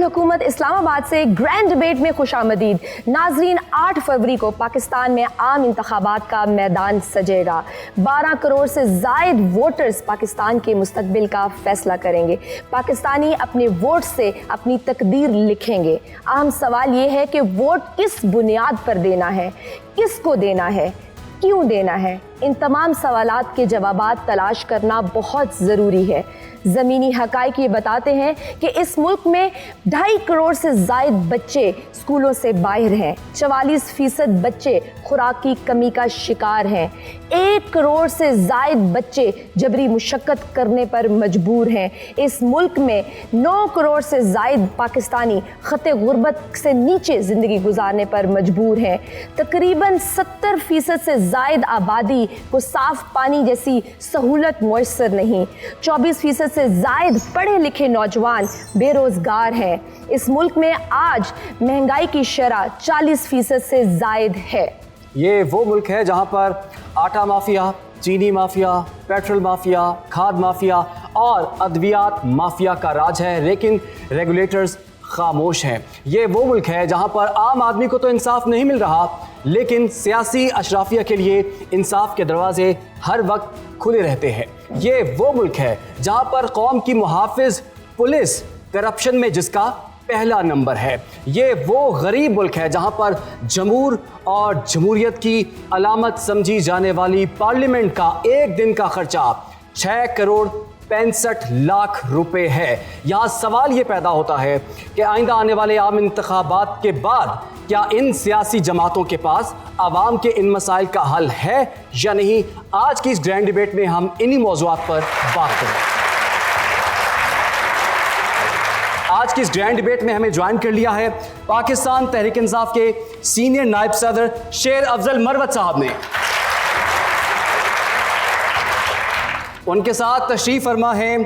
हुकूमत इस्लामाबाद से grand debate में खुशामदीद। नाजरीन, 8 फरवरी को पाकिस्तान में आम इंतखाबात का मैदान सजेगा। 12 करोड़ से जायद वोटर्स पाकिस्तान के मुस्तकबिल का फैसला करेंगे। पाकिस्तानी अपने वोट से अपनी तकदीर लिखेंगे। अहम सवाल ये है कि वोट किस बुनियाद पर देना है, किसको देना है, क्यों देना है। इन तमाम सवालात के जवाबात तलाश करना बहुत ज़रूरी है। ज़मीनी हक़ाइक़ ये बताते हैं कि इस मुल्क में 2.5 करोड़ से ज़ायद बच्चे स्कूलों से बाहर हैं। 44% बच्चे खुराक की कमी का शिकार हैं। 1 करोड़ से ज़ायद बच्चे जबरी मुशक्क़त करने पर मजबूर हैं। इस मुल्क में 9 करोड़ से ज़ायद पाकिस्तानी ख़त्ते गुर्बत से नीचे ज़िंदगी गुजारने पर मजबूर हैं। तकरीबन 70% से ज़ायद आबादी को साफ पानी जैसी सहूलत मुयस्सर नहीं। 24% से ज़ायद पढ़े लिखे नौजवान बेरोज़गार हैं। इस मुल्क में आज महंगाई की शरह 40% से ज़ायद है। ये वो मुल्क है जहाँ पर आटा माफिया, चीनी माफिया, पेट्रोल माफिया, खाद माफिया और अद्वियात माफिया का राज है, लेकिन रेगुलेटर्स खामोश हैं। ये वो मुल्क है जहाँ पर आम आदमी को तो इंसाफ नहीं मिल रहा, लेकिन सियासी अशराफिया के लिए इंसाफ के दरवाजे हर वक्त खुले रहते हैं। ये वो मुल्क है जहाँ पर कौम की मुहाफिज पुलिस करप्शन में जिसका पहला नंबर है। ये वो गरीब मुल्क है जहाँ पर जमूर और जमहूरियत की अलामत समझी जाने वाली पार्लियामेंट का एक दिन का खर्चा 6 करोड़ 65 लाख रुपए है। यहाँ सवाल ये पैदा होता है कि आइंदा आने वाले आम इंतखाबात के बाद क्या इन सियासी जमातों के पास आवाम के इन मसाइल का हल है या नहीं। आज की इस ग्रैंड डिबेट में हम इन्हीं मौज़ूआत पर बात करेंगे। आज की इस ग्रैंड डिबेट में हमें ज्वाइन कर लिया है पाकिस्तान तहरीक इंसाफ के सीनियर नायब सदर शेर अफजल मरवत साहब ने। उनके साथ तशरीफ फरमा है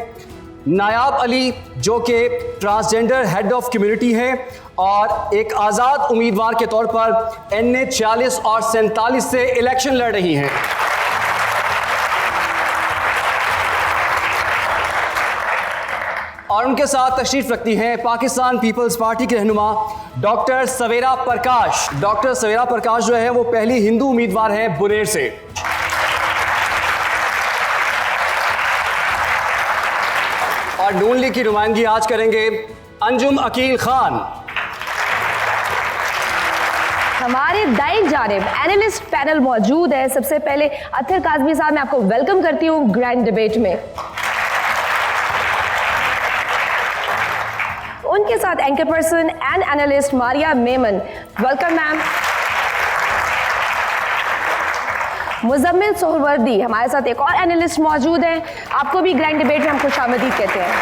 नायाब अली, जो कि ट्रांसजेंडर हेड ऑफ कम्युनिटी है और एक आज़ाद उम्मीदवार के तौर पर NA 46 और 47 से इलेक्शन लड़ रही हैं। और उनके साथ तशरीफ रखती हैं पाकिस्तान पीपल्स पार्टी के रहनुमा डॉक्टर सवेरा प्रकाश। डॉक्टर सवेरा प्रकाश जो है वो पहली हिंदू उम्मीदवार है बुरेर से। और नून लीग की नुमाइंदगी आज करेंगे अंजुम अकील खान। हमारे दाएं जानिब एनालिस्ट पैनल मौजूद है। सबसे पहले अतर काज़मी साहब, मैं आपको वेलकम करती हूँ ग्रैंड डिबेट में। उनके साथ anchor person and analyst Maria Memon, welcome ma'am. Muzammil Suhrawardy, हमारे साथ एक और एनालिस्ट मौजूद हैं, आपको भी ग्रैंड डिबेट में हम खुशामदीद कहते हैं।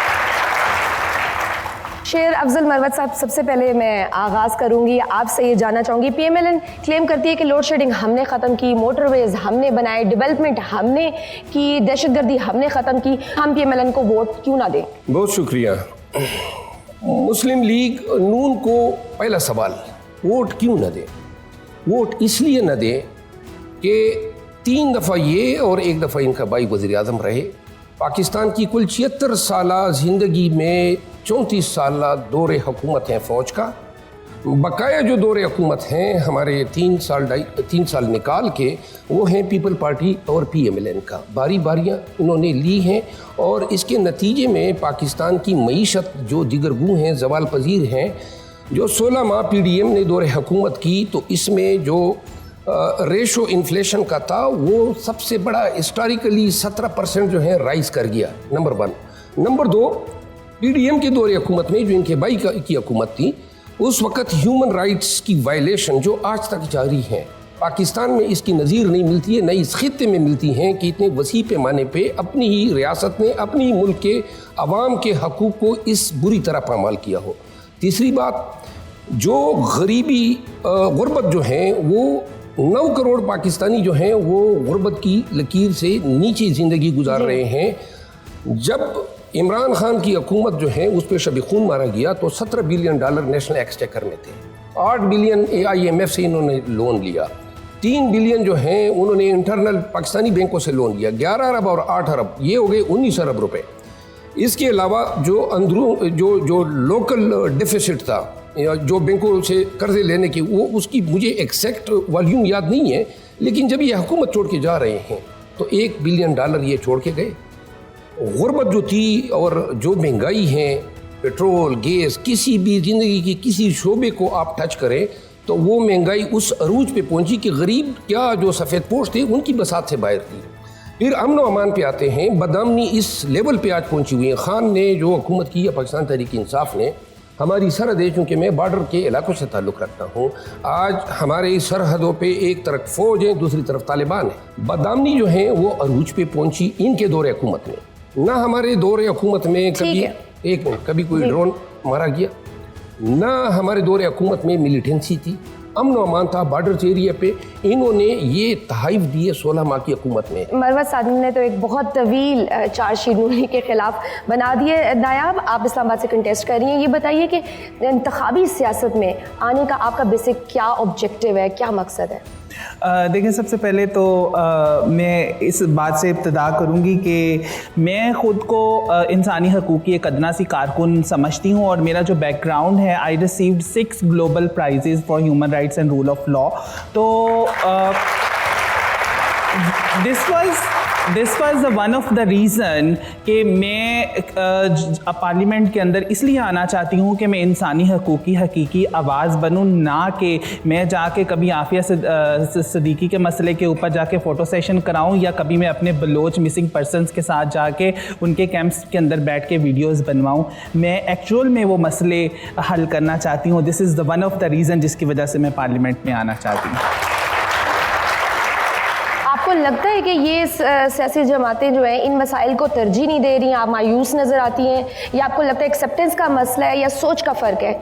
शेर अफजल मरवत साहब, सबसे पहले मैं आगाज़ करूंगी, आपसे ये जानना चाहूँगी, PMLN क्लेम करती है कि लोड शेडिंग हमने ख़त्म की, मोटरवेज हमने बनाए, डेवलपमेंट हमने की, दहशतगर्दी हमने ख़त्म की, हम PMLN को वोट क्यों ना दें? बहुत शुक्रिया। मुस्लिम लीग नून को पहला सवाल, वोट क्यों न दें? वोट इसलिए न दें कि 3 दफ़ा ये और 1 दफ़ा इनका भाई वज़ीर आज़म रहे। पाकिस्तान की कुल 76 साल ज़िंदगी में 34 साल दौरे हुकूमत हैं फ़ौज का। बकाया जो दौरे हुकूमत हैं हमारे 3 साल निकाल के, वो हैं पीपल पार्टी और PMLN का। बारी बारियाँ इन्होंने ली हैं और इसके नतीजे में पाकिस्तान की मईशत जो दिगरगू हैं, ज़वाल पजीर हैं। जो 16 माह PDM ने दौरे हुकूमत की, तो इसमें जो रेशो इन्फ्लेशन का था वो सबसे बड़ा हिस्टोरिकली 17% जो है राइज कर गया, नंबर 1। नंबर 2, PDM के दौरे हुकूमत में जो इनके भाई की हुकूमत थी, उस वक़्त ह्यूमन राइट्स की वायलेशन जो आज तक जारी है, पाकिस्तान में इसकी नज़ीर नहीं मिलती है, न इस खित्ते में मिलती हैं कि इतने वसी पैमाने पे अपनी ही रियासत ने अपनी ही मुल्क के अवाम के हकूक़ को इस बुरी तरह पामाल किया हो। तीसरी बात, जो गरीबी गुर्बत जो है वो 9 करोड़ पाकिस्तानी जो हैं वो गुर्बत की लकीर से नीचे ज़िंदगी गुजार रहे हैं। जब इमरान खान की हुकूमत जो है उस पर शब खून मारा गया तो $17 बिलियन नेशनल एक्सचेकर में थे। 8 बिलियन IMF से इन्होंने लोन लिया। 3 बिलियन जो हैं उन्होंने इंटरनल पाकिस्तानी बैंकों से लोन लिया। 11 अरब और 8 अरब, ये हो गए 19 अरब रुपए। इसके अलावा जो अंदरू जो लोकल डिफिसिट था, जो बैंकों से कर्जे लेने की, वो उसकी मुझे एग्जैक्ट वॉल्यूम याद नहीं है, लेकिन जब ये हुकूमत छोड़ के जा रहे हैं तो $1 बिलियन ये छोड़ के गए। गुर्बत जो थी और जो महंगाई है, पेट्रोल, गैस, किसी भी ज़िंदगी की किसी शोबे को आप टच करें तो वो महंगाई उस अरूज पे पहुंची कि गरीब क्या जो सफ़ेद पोश थे उनकी बसात से बाहर थी। फिर अमन व अमान पे आते हैं, बदअमनी इस लेवल पे आज पहुंची हुई है। खान ने जो हुकूमत की है, पाकिस्तान तहरीक इंसाफ ने, हमारी सरहद है, चूँकि मैं बॉर्डर के इलाकों से ताल्लुक़ रखता हूँ, आज हमारे सरहदों पे एक तरफ फ़ौज है, दूसरी तरफ तालिबान है। बदअमनी जो है वो अरूज पे पहुंची इनके दौरे हुकूमत में। ना हमारे दौरे हुकूमत में कभी एक मिनट कभी कोई ड्रोन मारा गया, ना हमारे दौरे हुकूमत में मिलिटेंसी थी, अमन व अमान था बॉर्डर एरिया पे। इन्होंने ये तहाइफ दिए 16 माह की हुकूमत में। मरवत सादम ने तो एक बहुत तवील चार्जशीट नूनी के खिलाफ बना दिए। नायाब, आप इस्लामाबाद से कंटेस्ट कर रही हैं, ये बताइए कि इंतखाबी सियासत में आने का आपका बेसिक क्या ऑब्जेक्टिव है, क्या मकसद है? देखिए, सबसे पहले तो मैं इस बात से इब्तदा करूँगी कि मैं ख़ुद को इंसानी हकूक़ की एक अदना सी कारकुन समझती हूँ और मेरा जो बैकग्राउंड है, I received 6 global prizes for human rights and rule of law. तो this was one of the reason कि मैं पार्लियामेंट के अंदर इसलिए आना चाहती हूँ कि मैं इंसानी हकूक़ की हकीकी आवाज़ बनूँ, ना कि मैं जाके कभी आफिया सदीकी के मसले के ऊपर जाके फ़ोटो सेशन कराऊँ, या कभी मैं अपने बलोच मिसिंग पर्सनस के साथ जाके उनके कैंप्स के अंदर बैठ के वीडियोज़ बनवाऊँ। मैं एक्चुअल में वो मसले हल करना चाहती हूँ। This is the one of the reason जिसकी वजह से मैं पार्लियामेंट में आना चाहती हूँ। आपको लगता है कि ये सियासी जमातें जो हैं इन मसाइल को तरजीह नहीं दे रही हैं, आप मायूस नज़र आती हैं, या आपको लगता है एक्सेप्टेंस का मसला है या सोच का फ़र्क है?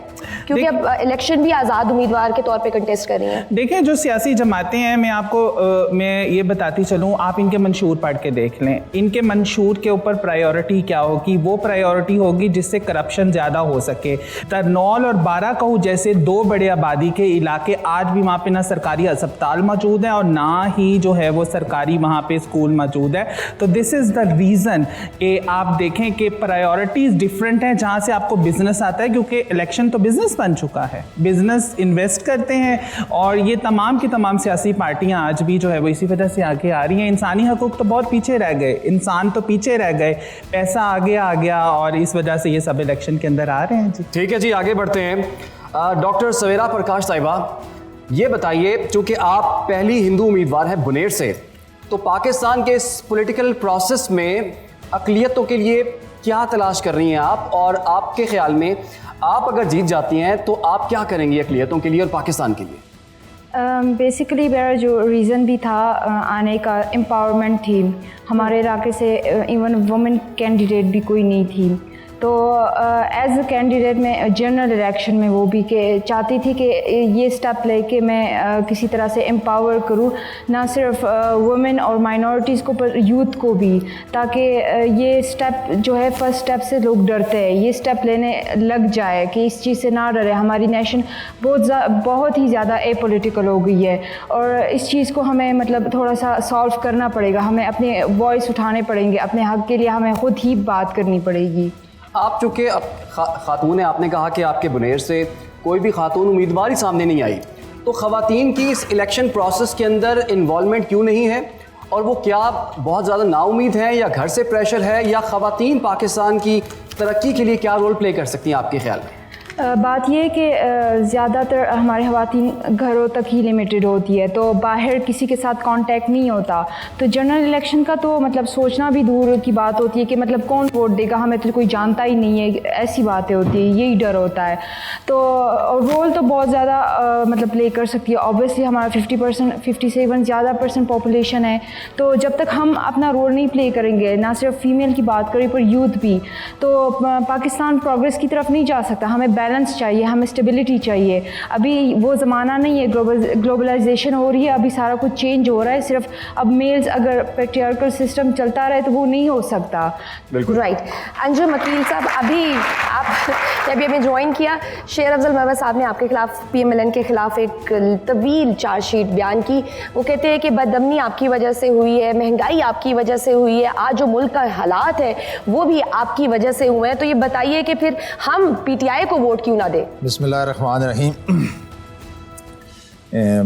क्योंकि अब इलेक्शन भी आज़ाद उम्मीदवार के तौर पे कंटेस्ट कर रही हैं। देखें, जो सियासी जमातें हैं, मैं आपको मैं ये बताती चलूँ, आप इनके मंशूर पढ़ के देख लें। इनके मंशूर के ऊपर प्रायोरिटी क्या होगी? वो प्रायोरिटी होगी जिससे करप्शन ज़्यादा हो सके। तरनौल और बारा कहू जैसे 2 बड़े आबादी के इलाके, आज भी वहाँ पे ना सरकारी अस्पताल मौजूद है और ना ही जो है वो सरकारी वहाँ पे स्कूल मौजूद है। तो दिस इज़ द रीज़न कि आप देखें कि प्रायोरिटीज़ डिफरेंट हैं जहाँ से आपको बिजनेस आता है, क्योंकि इलेक्शन तो बिजनेस बन चुका है, बिजनेस इन्वेस्ट करते हैं, और ये तमाम की तमाम सियासी पार्टियाँ आज भी जो है वो इसी वजह से आगे आ रही हैं। इंसानी हकूक़ तो बहुत पीछे रह गए, इंसान तो पीछे रह गए, पैसा आगे आ गया और इस वजह से ये सब इलेक्शन के अंदर आ रहे हैं। जी ठीक है जी, आगे बढ़ते हैं। डॉक्टर सवेरा प्रकाश साहिबा, ये बताइए, चूँकि आप पहली हिंदू उम्मीदवार हैं बुनेर से, तो पाकिस्तान के इस पॉलिटिकल प्रोसेस में अक़लियतों के लिए क्या तलाश कर रही हैं आप, और आपके ख़्याल में आप अगर जीत जाती हैं तो आप क्या करेंगी अक़लियतों के लिए और पाकिस्तान के लिए? बेसिकली मेरा जो रीज़न भी था आने का, एम्पावरमेंट थी। हमारे इलाके से इवन वुमेन कैंडिडेट भी कोई नहीं थी, तो एज अ कैंडिडेट में जनरल इलेक्शन में वो भी के चाहती थी कि ये स्टेप लेके मैं किसी तरह से एम्पावर करूँ, ना सिर्फ वुमेन और माइनॉरिटीज़ को पर यूथ को भी, ताकि ये स्टेप जो है फर्स्ट स्टेप से लोग डरते हैं, ये स्टेप लेने लग जाए कि इस चीज़ से ना डरे। हमारी नेशन बहुत ही ज़्यादा एपॉलिटिकल हो गई है और इस चीज़ को हमें मतलब थोड़ा सा सॉल्व करना पड़ेगा। हमें अपने वॉइस उठाने पड़ेंगे, अपने हक़ के लिए हमें ख़ुद ही बात करनी पड़ेगी। आप चूँकि खातून हैं, आपने कहा कि आपके बुनेर से कोई भी खातून उम्मीदवार ही सामने नहीं आई, तो ख़वातीन की इस इलेक्शन प्रोसेस के अंदर इन्वॉल्वमेंट क्यों नहीं है, और वो क्या बहुत ज़्यादा नाउम्मीद हैं, या घर से प्रेशर है, या ख़वातीन पाकिस्तान की तरक्की के लिए क्या रोल प्ले कर सकती हैं आपके ख्याल में? बात यह है कि ज़्यादातर हमारे ख़वातीन घरों तक ही लिमिटेड होती है, तो बाहर किसी के साथ कांटेक्ट नहीं होता। तो जनरल इलेक्शन का तो मतलब सोचना भी दूर की बात होती है कि मतलब कौन वोट देगा, हमें तो कोई जानता ही नहीं है, ऐसी बातें होती है, यही डर होता है। तो रोल तो बहुत ज़्यादा मतलब प्ले कर सकती है। ऑब्वियसली हमारा 50 से इवन ज़्यादा % पॉपुलेशन है, तो जब तक हम अपना रोल नहीं प्ले करेंगे, ना सिर्फ फीमेल की बात करें पर यूथ भी, तो पाकिस्तान प्रोग्रेस की तरफ नहीं जा सकता। हमें बैलेंस चाहिए, हमें स्टेबिलिटी चाहिए। अभी वो ज़माना नहीं है, ग्लोबलाइजेशन हो रही है, अभी सारा कुछ चेंज हो रहा है। सिर्फ अब मेल्स अगर पैट्रियार्कल सिस्टम चलता रहे तो वो नहीं हो सकता। बिल्कुल राइट। अंजुम अकील साहब, अभी आप अभी हमें ज्वाइन किया। शेर अफजल महमद साहब ने आपके खिलाफ PMLN के खिलाफ एक तवील चार्जशीट बयान की। वो कहते हैं कि बदअमनी आपकी वजह से हुई है, महंगाई आपकी वजह से हुई है, आज जो मुल्क का हालात है वो भी आपकी वजह से हुए हैं। तो ये बताइए कि फिर हम PTI को वोट क्यों ना दें? बिस्मिल्लाहिर्रहमानिर्रहीम।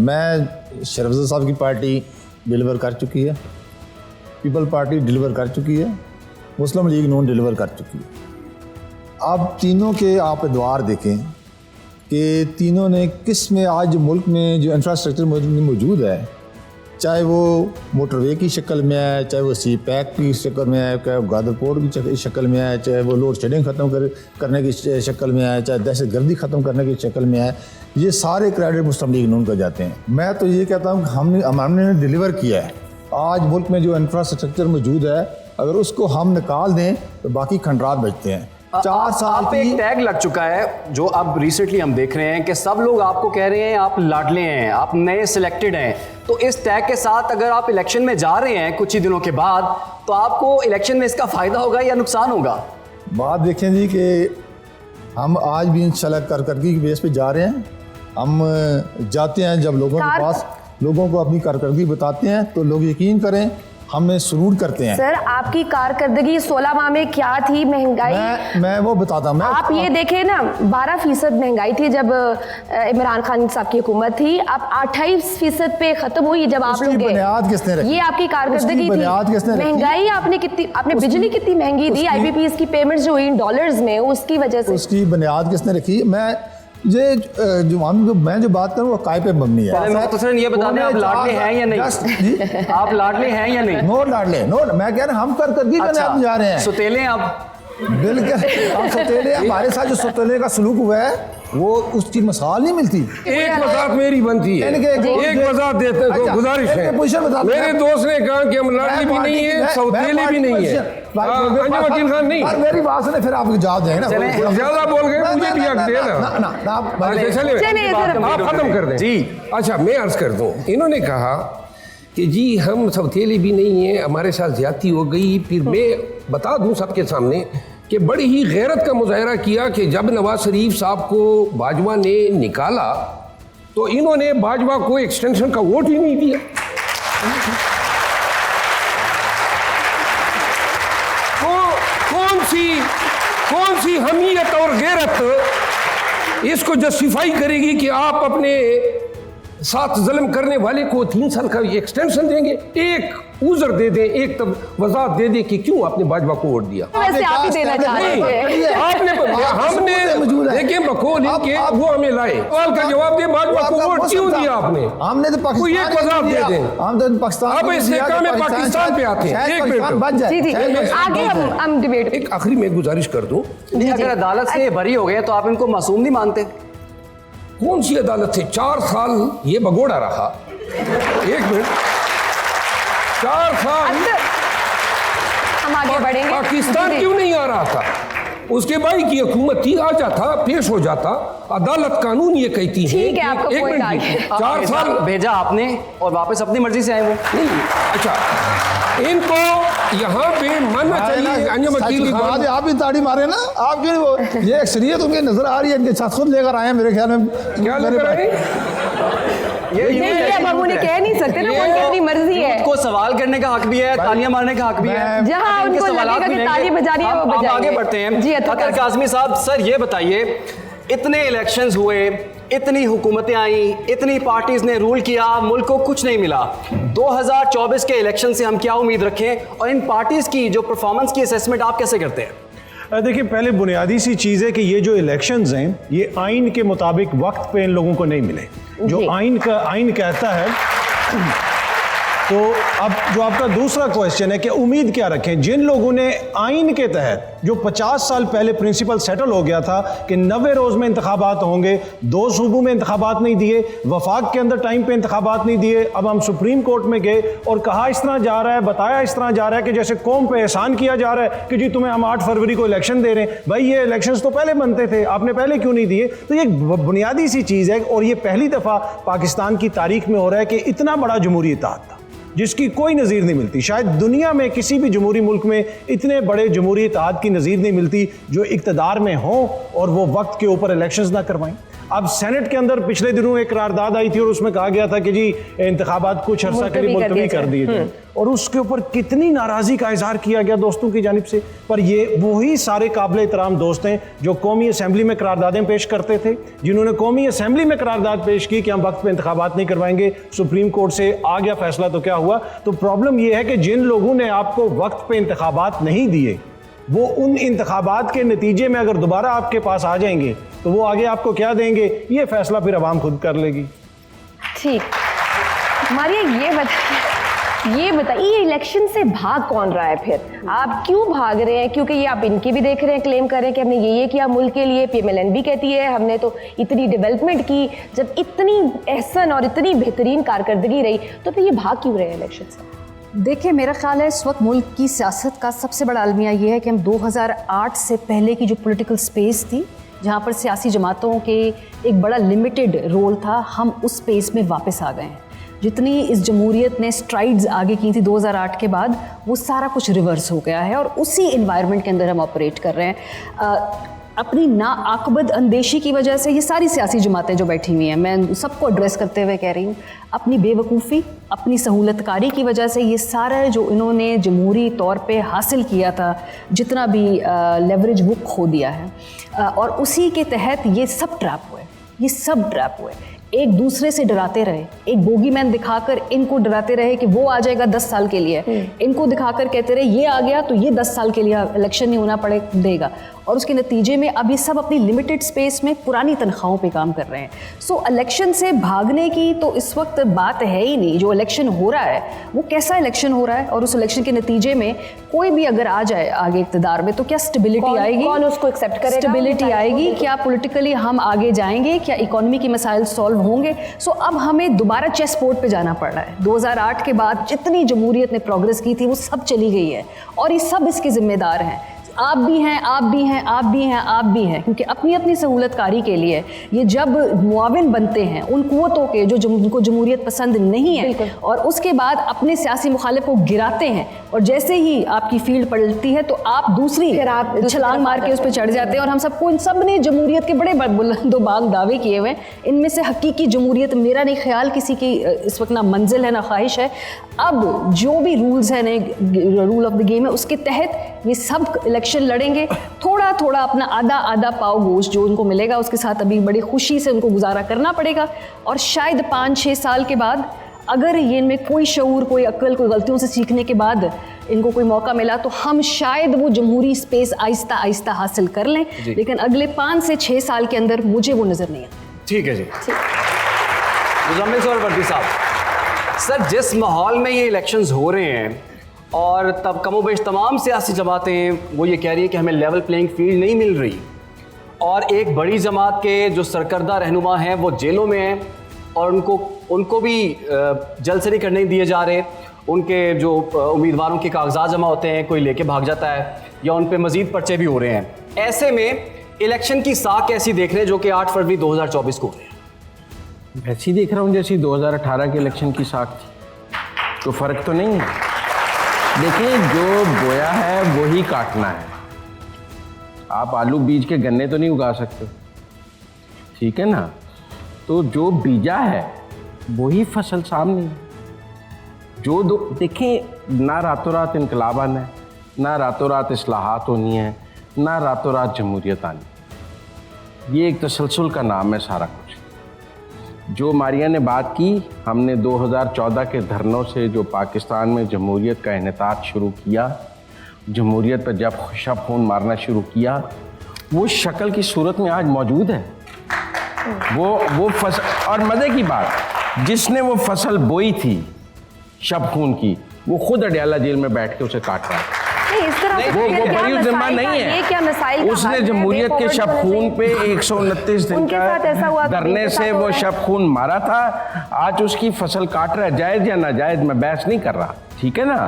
मैं शेर अफजल साहब की पार्टी डिलीवर कर चुकी है, पीपल पार्टी डिलीवर कर चुकी है, मुस्लिम लीग नून डिलीवर कर चुकी है। अब तीनों के आप द्वार देखें कि तीनों ने किस में आज मुल्क में जो इंफ्रास्ट्रक्चर मौजूद है, चाहे वो मोटरवे की शक्ल में है, चाहे वो सी पैक की शक्ल में है, चाहे वो गादरपोर्ट की शक्ल में है, चाहे वो लोड शेडिंग ख़त्म करने की शक्ल में है, चाहे दहशत गर्दी ख़त्म करने की शक्ल में है, ये सारे क्रेडिट मुस्लिम लीग नून को जाते हैं। मैं तो ये कहता हूँ कि हमने डिलीवर किया है। आज मुल्क में जो इंफ्रास्ट्रक्चर मौजूद है, अगर उसको हम निकाल दें तो बाकी खंडरात बचते हैं। 4 साल पे एक टैग लग चुका है जो अब रिसेंटली हम देख रहे हैं कि सब लोग आपको कह रहे हैं आप लाडले हैं, आप नए सिलेक्टेड हैं। तो इस टैग के साथ अगर आप इलेक्शन में जा रहे हैं कुछ ही दिनों के बाद, तो आपको इलेक्शन में इसका फ़ायदा होगा या नुकसान होगा? बात देखें जी कि हम आज भी इंशाल्लाह कारकर्दगी की बेस पे जा रहे हैं। हम जाते हैं जब लोगों के पास, लोगों को अपनी कारकर्दगी बताते हैं तो लोग यकीन करें हमें सलूट करते हैं। सर आपकी कारकर्दगी 16 माह में क्या थी? महंगाई मैं वो बताता हूँ। आप ये देखें ना, 12% महंगाई थी जब इमरान खान साहब की हुकूमत थी, अब 28% पे खत्म हुई जब आप लोग गए। बुनियाद किसने रखी? ये आपकी कारकर्दगी थी। महंगाई आपने कितनी, आपने बिजली कितनी महंगी दी, IPPs की पेमेंट्स जो हुई डॉलर्स में, उसकी वजह से उसकी बुनियाद किसने रखी? मैं जो बात करूँ वो काय पे मबनी है। ये बता दें आप लाडले हैं या नहीं? आप लाडले हैं या नहीं? नो लाडले, नो। मैं कह रहा हूँ हम कारकर्दगी में जा रहे हैं। सुतेले आप बिल्कुल हम सुतेले। हमारे साथ जो सुतेले का सलूक हुआ है वो उसकी मिसाल नहीं मिलती। एक वजाहत मेरी बनती है, एक वजाहत देते हैं, गुजारिश है। मेरे दोस्त ने कहा कि हम लाडली भी नहीं है, सौतेले भी नहीं है। वकील खान नहीं, मेरी बात सुने फिर आप जवाब देंगे ना। ज्यादा बोल गए, मुझे भी हक देना। चलिए आप खत्म कर दें जी। अच्छा मैं अर्ज कर दूं, इन्होंने कहा कि जी हम सौतेले भी नहीं है, हमारे साथ ज्यादती हो गई। फिर मैं बता दूं सबके सामने कि बड़ी ही गैरत का मुजाहरा किया कि जब नवाज शरीफ साहब को बाजवा ने निकाला तो इन्होंने बाजवा को एक्सटेंशन का वोट ही नहीं दिया। कौन सी हमीयत और गैरत इसको जस्टिफाई करेगी कि आप अपने साथ जुल्म करने वाले को 3 साल का एक्सटेंशन देंगे? एक उज़र दे दें, एक तब वजाहत दे दें कि क्यों आपने बाजवा को वोट दिया। वैसे आप ही देना चाह रहे थे। हमने देखिए बकौल इनके वो हमें लाए, सवाल का जवाब दे, बाजवा को वोट क्यों दिया आपने? हमने तो कोई एक वजाहत दे दें। हम तो पाकिस्तान, अब इस नेका में पाकिस्तान पे आते हैं। एक मिनट जी जी, आगे हम डिबेट। एक आखिरी में गुजारिश कर दूं, अगर अदालत से बरी हो गए तो आप इनको मासूम नहीं मानते? कौन सी अदालत से? 4 साल ये भगोड़ा रहा। एक मिनट, 4 साल हम आगे बढ़ेंगे। पाकिस्तान क्यों नहीं आ रहा था? उसके भाई की हुकूमत थी, आ जाता, पेश हो जाता। अदालत कानून ये कहती है। ठीक है, आपका एक पॉइंट आ मिनट, गया। 4 साल भेजा आपने और वापस अपनी मर्जी से आए वो नहीं। अच्छा इनको यहाँ पे मानना चाहिए। अंजुम वकील खान आप भी ताड़ी मारे ना, आप क्यों ये अक्सरियत उनके नजर आ रही है, इनके साथ खुद लेकर आए हैं मेरे ख्याल में। क्या लेकर आए? ये अब हम उन्हें कह नहीं सकते ना, उनकी अपनी मर्जी है। को सवाल करने का हक भी है, तालियां मारने का हक भी है। जहां उनको लगेगा कि ताली बजानी है वो बजाएंगे। आगे बढ़ते हैं जी अतर काज़मी साहब। सर ये बताइए, इतने इलेक्शंस हुए, इतनी हुकूमतें आई, इतनी पार्टीज ने रूल किया, मुल्क को कुछ नहीं मिला। 2024 के इलेक्शन से हम क्या उम्मीद रखें और इन पार्टीज की जो परफॉर्मेंस की असेसमेंट आप कैसे करते हैं? देखिए, पहले बुनियादी सी चीज़ है कि ये जो इलेक्शंस हैं ये आइन के मुताबिक वक्त पे इन लोगों को नहीं मिले। जो आइन कहता है। तो अब जो आपका दूसरा क्वेश्चन है कि उम्मीद क्या रखें, जिन लोगों ने आइन के तहत जो 50 साल पहले प्रिंसिपल सेटल हो गया था कि 90 रोज़ में इंतखाबात होंगे, 2 सूबों में इंतखाबात नहीं दिए, वफाक के अंदर टाइम पे इंतखाबात नहीं दिए, अब हम सुप्रीम कोर्ट में गए और कहा इस तरह जा रहा है, बताया इस तरह जा रहा है कि जैसे कौम पे एहसान किया जा रहा है कि जी तुम्हें हम 8 फरवरी को इलेक्शन दे रहे हैं। भाई ये इलेक्शंस तो पहले बनते थे, आपने पहले क्यों नहीं दिए? तो ये बुनियादी सी चीज़ है और ये पहली दफ़ा पाकिस्तान की तारीख में हो रहा है कि इतना बड़ा जमहूरी इत्तेहाद था। जिसकी कोई नज़ीर नहीं मिलती। शायद दुनिया में किसी भी जमहूरी मुल्क में इतने बड़े जमहूरी इत्तेहाद की नज़ीर नहीं मिलती जो इक़्तिदार में हों और वो वक्त के ऊपर इलेक्शंस ना करवाएं। अब सेनेट के अंदर पिछले दिनों एक करारदाद आई थी और उसमें कहा गया था कि जी इंतखाबात कुछ अर्सा के लिए मुलतवी कर दिए जाए, और उसके ऊपर कितनी नाराज़गी का इजहार किया गया दोस्तों की जानिब से। पर ये वही सारे काबिल एहतराम दोस्त हैं जो कौमी असम्बली में करारदादें पेश करते थे, जिन्होंने कौमी असम्बली में करारदाद पेश की कि हम वक्त पे इंतखाबात नहीं करवाएंगे, सुप्रीम कोर्ट से आ गया फैसला तो क्या हुआ। तो प्रॉब्लम यह है कि जिन लोगों ने आपको वक्त पे इंतखाबात नहीं दिए वो उन इंतखाबात के नतीजे में अगर दोबारा आपके पास आ जाएंगे तो वो आगे आपको क्या देंगे, ये फैसला फिर अवाम खुद कर लेगी। ठीक, मारिया ये बताइए इलेक्शन से भाग कौन रहा है फिर? आप क्यों भाग रहे हैं? क्योंकि ये आप इनके भी देख रहे हैं, क्लेम कर रहे हैं कि हमने ये किया मुल्क के लिए। PMLN भी कहती है हमने तो इतनी डेवलपमेंट की। जब इतनी एहसन और इतनी बेहतरीन कारकर्दगी रही तो फिर ये भाग क्यों रहे हैं इलेक्शन से? देखिए, मेरा ख्याल है इस वक्त मुल्क की सियासत का सबसे बड़ा अलमिया ये है कि हम 2008 से पहले की जो पॉलिटिकल स्पेस थी, जहाँ पर सियासी जमातों के एक बड़ा लिमिटेड रोल था, हम उस स्पेस में वापस आ गए हैं। जितनी इस जमहूरियत ने स्ट्राइड्स आगे की थी 2008 के बाद, वो सारा कुछ रिवर्स हो गया है और उसी इन्वायरमेंट के अंदर हम ऑपरेट कर रहे हैं। अपनी नाआकबद अंदेशी की वजह से ये सारी सियासी जमातें जो बैठी हुई हैं, मैं सबको एड्रेस करते हुए कह रही हूँ, अपनी बेवकूफ़ी, अपनी सहूलतकारी की वजह से ये सारा जो इन्होंने जमहूरी तौर पे हासिल किया था, जितना भी लेवरेज, वो खो दिया है। और उसी के तहत ये सब ट्रैप हुए। एक दूसरे से डराते रहे, एक बोगीमैन दिखाकर इनको डराते रहे कि वो आ जाएगा 10 साल के लिए, इनको दिखाकर कहते रहे ये आ गया तो ये 10 साल के लिए इलेक्शन नहीं होना देगा, और उसके नतीजे में अब ये सब अपनी लिमिटेड स्पेस में पुरानी तनख्वाहों पे काम कर रहे हैं। सो इलेक्शन से भागने की तो इस वक्त बात है ही नहीं। जो इलेक्शन हो रहा है वो कैसा इलेक्शन हो रहा है, और उस इलेक्शन के नतीजे में कोई भी अगर आ जाए आगे इक़्तिदार में तो क्या स्टेबिलिटी आएगी? कौन उसको एक्सेप्ट करेगा? स्टेबिलिटी आएगी? क्या पॉलिटिकली हम आगे जाएंगे? क्या इकोनॉमी के मसाइल सॉल्व होंगे? सो अब हमें दोबारा चेस बोर्ड पे जाना पड़ रहा है। 2008 के बाद जितनी जमहूरियत ने प्रोग्रेस की थी वो सब चली गई है, और ये सब इसके जिम्मेदार हैं। आप भी हैं, क्योंकि अपनी अपनी सहूलतकारी के लिए ये जब मुआविन बनते हैं उन कुव्वतों के जो उनको जमहूरियत पसंद नहीं है, और उसके बाद अपने सियासी मुखालिफ को गिराते हैं, और जैसे ही आपकी फील्ड पलटती है तो आप दूसरी छलांग मार के उस पर चढ़ जाते हैं। और हम सबको, इन सब ने जमहूरियत के बड़े बुलंदोबाग दावे किए हुए हैं, इनमें से हकीकी जमहूरियत मेरा नहीं ख्याल किसी की इस वक्त ना मंजिल है ना ख्वाहिश है। अब जो भी रूल्स हैं, रूल ऑफ द गेम है, उसके तहत ये सब इलेक्शन लड़ेंगे। थोड़ा थोड़ा अपना आधा पाव गोश्त जो उनको मिलेगा उसके साथ अभी बड़ी खुशी से उनको गुजारा करना पड़ेगा, और शायद 5-6 साल के बाद अगर ये इनमें कोई शऊर, कोई अक्ल, कोई गलतियों से सीखने के बाद इनको कोई मौका मिला तो हम शायद वो जमहूरी स्पेस आहिस्ता आहिस्ता हासिल कर लें, लेकिन अगले 5 से 6 साल के अंदर मुझे वो नजर नहीं आता। ठीक है जी। मुज़म्मिल सोहरावर्दी साहब, सर जिस माहौल में ये इलेक्शंस हो रहे हैं और तब कमोबेश तमाम सियासी जमातें वो ये कह रही है कि हमें लेवल प्लेइंग फील्ड नहीं मिल रही, और एक बड़ी जमात के जो सरकर्दा रहनुमा हैं वो जेलों में हैं और उनको भी जल्द से नहीं करने दिए जा रहे, उनके जो उम्मीदवारों के कागजात जमा होते हैं कोई लेके भाग जाता है या उन पे मजीद पर्चे भी हो रहे हैं। ऐसे में इलेक्शन की साख कैसी देख रहे हैं जो कि 8 फरवरी 2024 को हो रहे हैं? ऐसी देख रहा हूँ जैसी 2018 के इलेक्शन की साख थी, तो फ़र्क तो नहीं है। देखिए, जो बोया है वही काटना है। आप आलू बीज के गन्ने तो नहीं उगा सकते, ठीक है ना? तो जो बीजा है वही फसल सामने है। जो देखें, ना रातों रात इनकलाब आना है, ना रातों रात इस्लाहात होनी है, ना रातों रात जमहूरियत आनी। ये एक तसलसल का नाम है सारा कुछ। जो मारिया ने बात की, हमने 2014 के धरनों से जो पाकिस्तान में जमहूरियत का इन्हितात शुरू किया, जमहूरियत पर जब शब खून मारना शुरू किया, वो शक्ल की सूरत में आज मौजूद है। वो फसल, और मज़े की बात, जिसने वो फसल बोई थी शब खून की, वो खुद अडयाला जेल में बैठ के उसे काट रहा है। वो बड़ी जिम्मा नहीं है। उसने जमहूरियत के शब खून पे 129 दिन का धरने से वो शब खून मारा था, आज उसकी फसल काट रहा है। जायज़ या नाजायज़ मैं बहस नहीं कर रहा, ठीक है ना?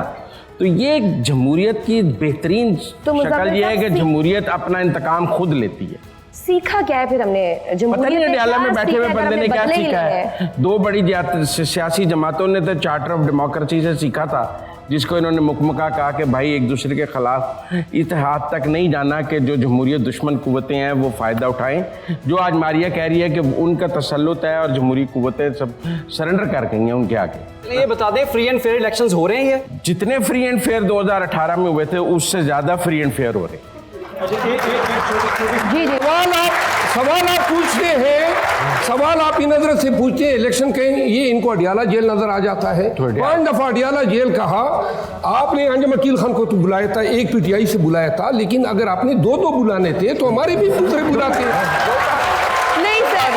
तो ये जमहूरियत की बेहतरीन शक्ल ये है कि जमहूरियत अपना इंतकाम खुद लेती है। सीखा क्या है फिर हमने? पता नहीं अडयाला में बैठे हुए बंदे ने क्या सीखा है। दो बड़ी सियासी जमातों ने तो चार्टर ऑफ डेमोक्रेसी से सीखा था, जिसको इन्होंने मुकमका कहा कि भाई एक दूसरे के खिलाफ इत्तेहाद तक नहीं जाना कि जो जमहूरियत दुश्मन कुव्वतें हैं वो फ़ायदा उठाएं। जो आज मारिया कह रही है कि उनका तसल्लुत है और जमहूरी कुव्वतें सब सरेंडर कर गई हैं उनके आगे। ये बता दें, फ्री एंड फेयर इलेक्शंस हो रहे हैं? ये जितने फ्री एंड फेयर 2018 में हुए थे उससे ज़्यादा फ्री एंड फेयर हो रहे हैं। जी जी, सवाल आप पूछते हैं, सवाल आप इन नजर से पूछते हैं इलेक्शन के, ये इनको अडियाला जेल नजर आ जाता है। 5 दफा अडियाला जेल कहा आपने। अंजम अकील खान को तो बुलाया था, एक पीटीआई से बुलाया था, लेकिन अगर आपने 2 बुलाने थे तो हमारे भी दूसरे बुलाते। नहीं सर,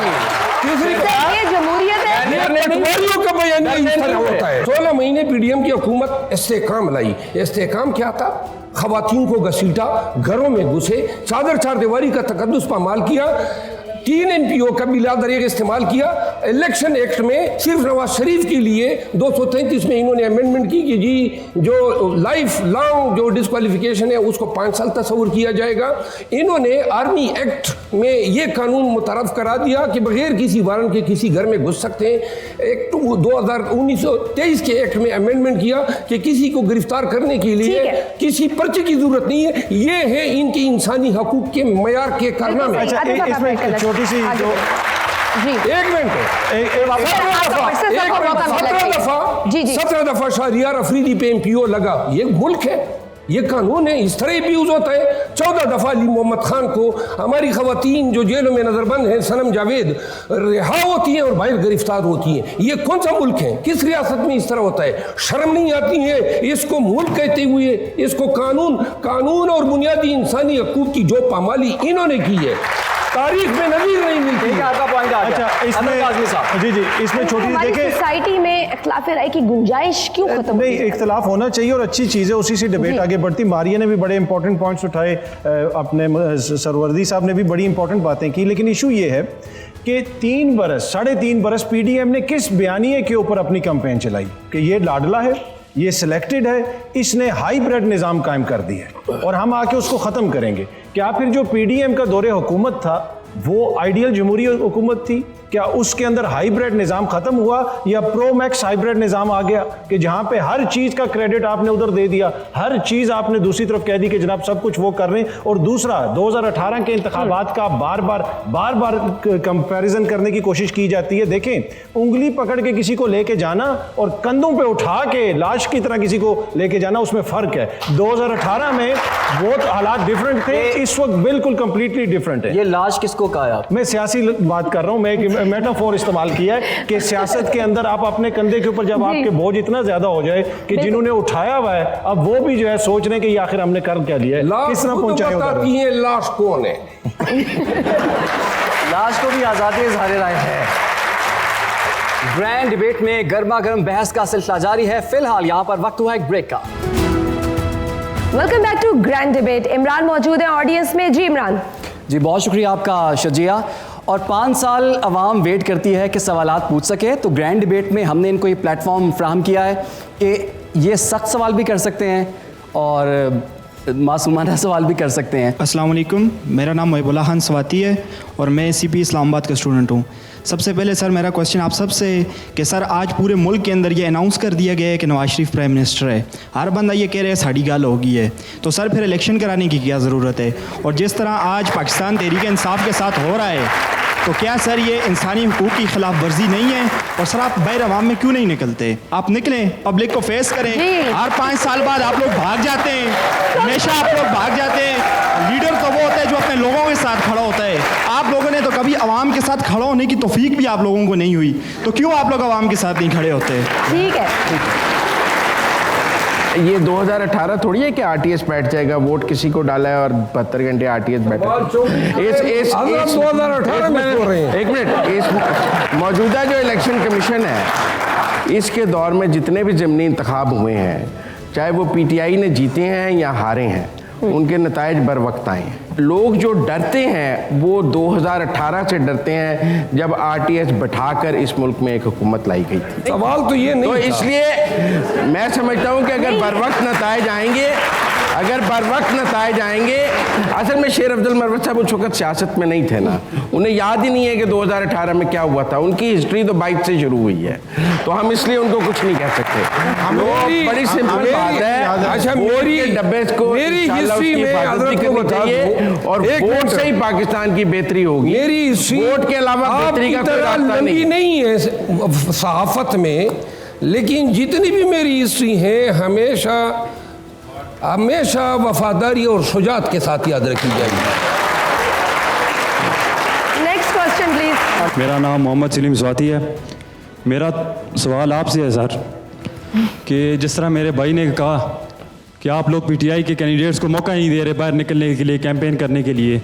ये जमहूरियत है। का बयान होता है। 16 महीने पीडीएम की हुकूमत इस्तेहकाम लाई। इस्तेहकाम क्या था? खवातीन को घसीटा, घरों में घुसे, चादर चार दीवारी का तकद्दुस पामाल किया, 3 MPO का बिला दरिया इस्तेमाल किया। इलेक्शन एक्ट में सिर्फ नवाज शरीफ के लिए 233 में इन्होंने अमेंडमेंट की कि जी जो लाइफ लॉन्ग जो डिस्क्वालिफिकेशन है उसको 5 साल तस्वुर किया जाएगा। इन्होंने आर्मी एक्ट में ये कानून मुतरफ करा दिया कि बगैर किसी वारंट के किसी घर में घुस सकते हैं। एक्ट 2023 के एक्ट में अमेंडमेंट किया कि किसी को गिरफ्तार करने के लिए किसी पर्चे की जरूरत नहीं है। ये है इनके इंसानी हकूक के मयार के कारनामे। छोटी सी जो जी 1 मिनट 17 दफा शाहरियार अफरीदी पे MPO लगा। ये मुल्क है, ये कानून है, इस तरह भी यूज होता है। 14 दफा अली मोहम्मद खान को हमारी खवातीन जो जेलों में नजरबंद हैं, सनम जावेद रिहा होती हैं और बाहर गिरफ्तार होती हैं। ये कौन सा मुल्क है? किस रियासत में इस तरह होता है? शर्म नहीं आती है इसको मुल्क कहते हुए? इसको कानून और बुनियादी इंसानी हकूक की जो पामाली इन्होंने की है तारीख में नजीर नहीं मिलती। आपका पॉइंट आ गया। अच्छा, इसमें जी इसमें छोटी सी देखिए, सोसाइटी में इख्तिलाफ राय की गुंजाइश क्यों खत्म नहीं, इख्तिलाफ होना चाहिए और अच्छी चीज़ है, उसी से डिबेट आगे बढ़ती। मारिया ने भी बड़े इंपॉर्टेंट पॉइंट्स उठाए, अपने सरवर्दी साहब ने भी बड़ी इंपॉर्टेंट बातें की, लेकिन इशू ये है कि 3.5 बरस पीडीएम ने किस बयानिए के ऊपर अपनी कैंपेन चलाई कि ये लाडला है, ये सिलेक्टेड है, इसने हाइब्रिड निज़ाम कायम कर दिया है और हम आके उसको ख़त्म करेंगे। क्या फिर जो पीडीएम का दौरे हुकूमत था वो आइडियल जमहूरी हुकूमत थी? क्या उसके अंदर हाइब्रिड निज़ाम ख़त्म हुआ या प्रो मैक्स हाइब्रिड निज़ाम आ गया कि जहाँ पे हर चीज़ का क्रेडिट आपने उधर दे दिया, हर चीज़ आपने दूसरी तरफ कह दी कि जनाब सब कुछ वो कर रहे हैं? और दूसरा, 2018 के इंतखाबात का बार बार कंपैरिजन करने की कोशिश की जाती है। देखें, उंगली पकड़ के किसी को लेके जाना और कंधों पे उठा के लाश की तरह किसी को लेके जाना, उसमें फ़र्क है। 2018 में वो हालात डिफरेंट थे, इस वक्त बिल्कुल कंप्लीटली डिफरेंट है। ये लाश किसको कहा आप? मैं सियासी बात कर रहा हूँ, मैं मेटाफोर इस्तेमाल किया है कि सियासत के अंदर आप अपने कंधे के ऊपर जब आपके बोझ इतना ज्यादा हो जाए कि जिन्होंने उठाया हुआ है अब वो भी जो है सोच रहे हैं कि आखिर हमने कर क्या लिया है, किस तरह पहुंचाए। लाश कौन है? लाश को भी आज़ादी इज़हार राय है। ग्रैंड डिबेट में गर्मा गर्म बहस का सिलसिला जारी है। फिलहाल यहाँ पर वक्त हुआ एक ब्रेक का। Welcome back to grand debate. Imran मौजूद है ऑडियंस में। जी इमरान। जी बहुत शुक्रिया आपका शजिया। और 5 साल अवाम वेट करती है कि सवालात पूछ सके, तो ग्रैंड डिबेट में हमने इनको ये प्लेटफॉर्म फ्राहम किया है कि ये सख्त सवाल भी कर सकते हैं और मासूमाना सवाल भी कर सकते हैं। अस्सलाम वालेकुम, मेरा नाम महबूल्लाह खान सवाती है और मैं CP इस्लामाबाद का स्टूडेंट हूँ। सबसे पहले सर मेरा क्वेश्चन आप सबसे कि सर आज पूरे मुल्क के अंदर ये अनाउंस कर दिया गया है कि नवाज शरीफ प्राइम मिनिस्टर है, हर बंदा ये कह रहा है साड़ी गाल होगी है, तो सर फिर इलेक्शन कराने की क्या ज़रूरत है? और जिस तरह आज पाकिस्तान तहरीक इंसाफ के साथ हो रहा है, तो क्या सर ये इंसानी हुकूक की खिलाफ वर्जी नहीं है? और सर आप बैर अवाम में क्यों नहीं निकलते? आप निकलें, पब्लिक को फेस करें। हर 5 साल बाद आप लोग भाग जाते हैं, हमेशा आप लोग भाग जाते हैं। लीडर तो वो होता है जो अपने लोगों के साथ खड़ा होता है। आप लोगों ने तो कभी अवाम के साथ खड़ा होने की तौफीक भी आप लोगों को नहीं हुई, तो क्यों आप लोग अवाम के साथ नहीं खड़े होते? ठीक है, ये 2018 थोड़ी है कि RTS बैठ जाएगा, वोट किसी को डाला है और 72 घंटे RTS बैठा। एक मिनट, इस मौजूदा जो इलेक्शन कमीशन है इसके दौर में जितने भी ज़मीनी इंतखाब हुए हैं, चाहे वो PTI ने जीते हैं या हारे हैं, उनके नताइज बर वक्त आए हैं। लोग जो डरते हैं वो 2018 से डरते हैं जब RTS बैठाकर इस मुल्क में एक हुकूमत लाई गई थी। सवाल तो ये नहीं तो इसलिए मैं समझता हूँ कि अगर बर वक्त नताइज आएंगे, अगर बर वक्त नताइज आएंगे, असल में शेर अफजल मरवत साहब उस वक्त सियासत में नहीं थे ना, उन्हें याद ही नहीं है कि 2018 में क्या हुआ था। उनकी हिस्ट्री तो 22 से शुरू हुई है, तो हम इसलिए उनको कुछ नहीं कह सकते। बड़ी सिंपल बात है, अच्छा मेरी डब्बे को मेरी हिस्ट्री में हजरत को बता दूं, और वोट से ही पाकिस्तान की बेहतरी होगी। मेरी हिस्ट्री वोट के अलावा बेहतरी का कोई रास्ता नहीं है सहाफत में, लेकिन जितनी भी मेरी हिस्ट्री है हमेशा वफादारी और शुजात के साथ याद रखी जाएगी। Next question please. मेरा नाम मोहम्मद सलीम स्वाति है। मेरा सवाल आपसे है सर कि जिस तरह मेरे भाई ने कहा कि आप लोग पीटीआई के कैंडिडेट्स को मौका नहीं दे रहे बाहर निकलने के लिए, कैंपेन करने के लिए,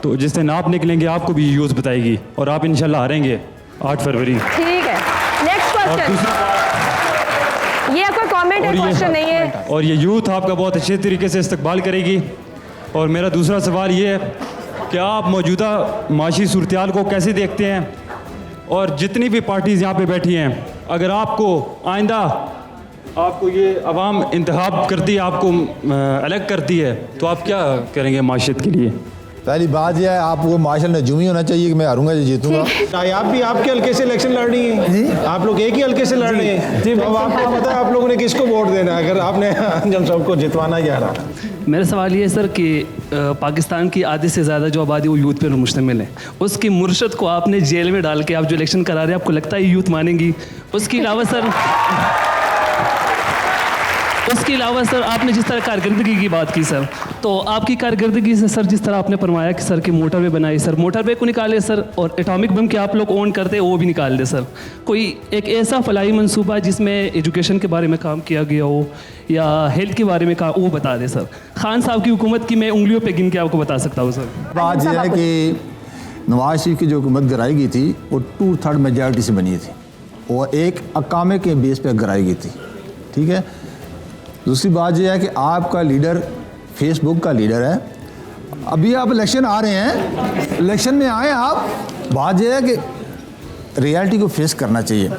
तो जिस दिन आप निकलेंगे आपको भी यूथ बताएगी और आप इंशाल्लाह हारेंगे 8 फरवरी। ठीक है, नेक्स्ट क्वेश्चन। ये कोई कमेंट है, क्वेश्चन नहीं है। और ये यूथ आपका बहुत अच्छे तरीके से इस्तकबाल करेगी। और मेरा दूसरा सवाल ये है कि आप मौजूदा माशी सूरत को कैसे देखते हैं, और जितनी भी पार्टीज़ यहाँ पे बैठी हैं, अगर आपको आइंदा आपको ये अवाम इंतखाब करती है, आपको अलग करती है, तो आप क्या करेंगे माशरत के लिए? पहली बात यह है, आपको माशा नजूमी होना चाहिए कि मैं हारूंगा या जीतूंगा। आप भी आपके हल्के से इलेक्शन लड़ रही हैं, आप लोग एक ही हल्के से लड़ रहे हैं जी। अब आपको पता है आप लोगों ने किसको वोट देना है, अगर आपने अंजुम साहब को जितवाना ही आ रहा। मेरा सवाल ये है सर कि पाकिस्तान की आधे से ज़्यादा जो आबादी वो यूथ पर मुश्तमिल है, उसकी मुर्शद को आपने जेल में डाल के आप जो इलेक्शन करा रहे हैं, आपको लगता है यूथ मानेंगी? उसके अलावा सर आपने जिस तरह कारकर्दगी की बात की सर, तो आपकी कारकर्दगी से सर जिस तरह आपने फरमाया कि सर की मोटरवे बनाई, सर मोटरवे को निकाले सर, और एटॉमिक बम के आप लोग ओन करते हैं वो भी निकाल दे सर। कोई एक ऐसा फलाई मंसूबा जिसमें एजुकेशन के बारे में काम किया गया हो या हेल्थ के बारे में काम, वो बता दे सर। खान साहब की हुकूमत की मैं उंगलियों पर गिन के आपको बता सकता हूँ सर। बात यह है कि नवाज शरीफ की जो हुकूमत गिराई गई थी वो 2/3 मेजॉरिटी से बनी थी और एक अकामे के बेस पर गिराई गई थी, ठीक है। दूसरी बात यह है कि आपका लीडर फेसबुक का लीडर है। अभी आप इलेक्शन आ रहे हैं, इलेक्शन में आए आप, बात यह है कि रियलिटी को फेस करना चाहिए।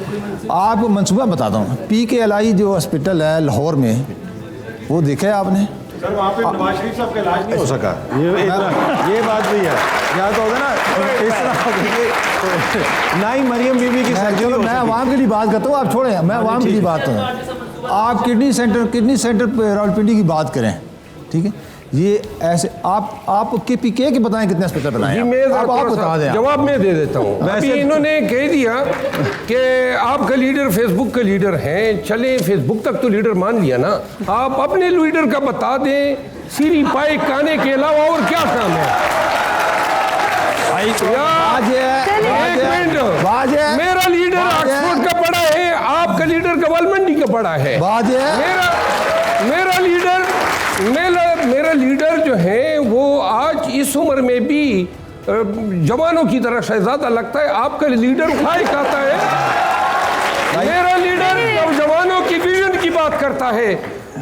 आपको मंसूबा बताता हूँ, PKLI जो हॉस्पिटल है लाहौर में, वो देखा है आपने? सर वहाँ पे नवाज शरीफ साहब का इलाज नहीं हो सका, ये बात भी है। या तो होगा ना इस तरह ना ही मरियम बीबी की सर्जरी। मैं आवाम के लिए बात करता हूँ, आप छोड़ें, मैं आवाम के लिए बात करूँ। आप किडनी सेंटर पे रावलपिंडी की बात करें, ठीक है। ये ऐसे आप KPK के बताएं कितने अस्पताल बनाए? आप बता दें। जवाब मैं दे देता हूँ। अभी इन्होंने कह दिया कि आपका लीडर फेसबुक का लीडर हैं, चले फेसबुक तक तो लीडर मान लिया ना, आप अपने लीडर का बता दें। सीरी पाई खाने के अलावा और क्या काम है? मेरा लीडर ऑक्सफोर्ड का पढ़ा है, आपका लीडर कवालमंडी का पढ़ा है। मेरा लीडर जो है वो आज इस उम्र में भी जवानों की तरह शहजादा लगता है। आपका लीडर खाए खाता है। मेरा लीडर नौजवानों की विजन की बात करता है,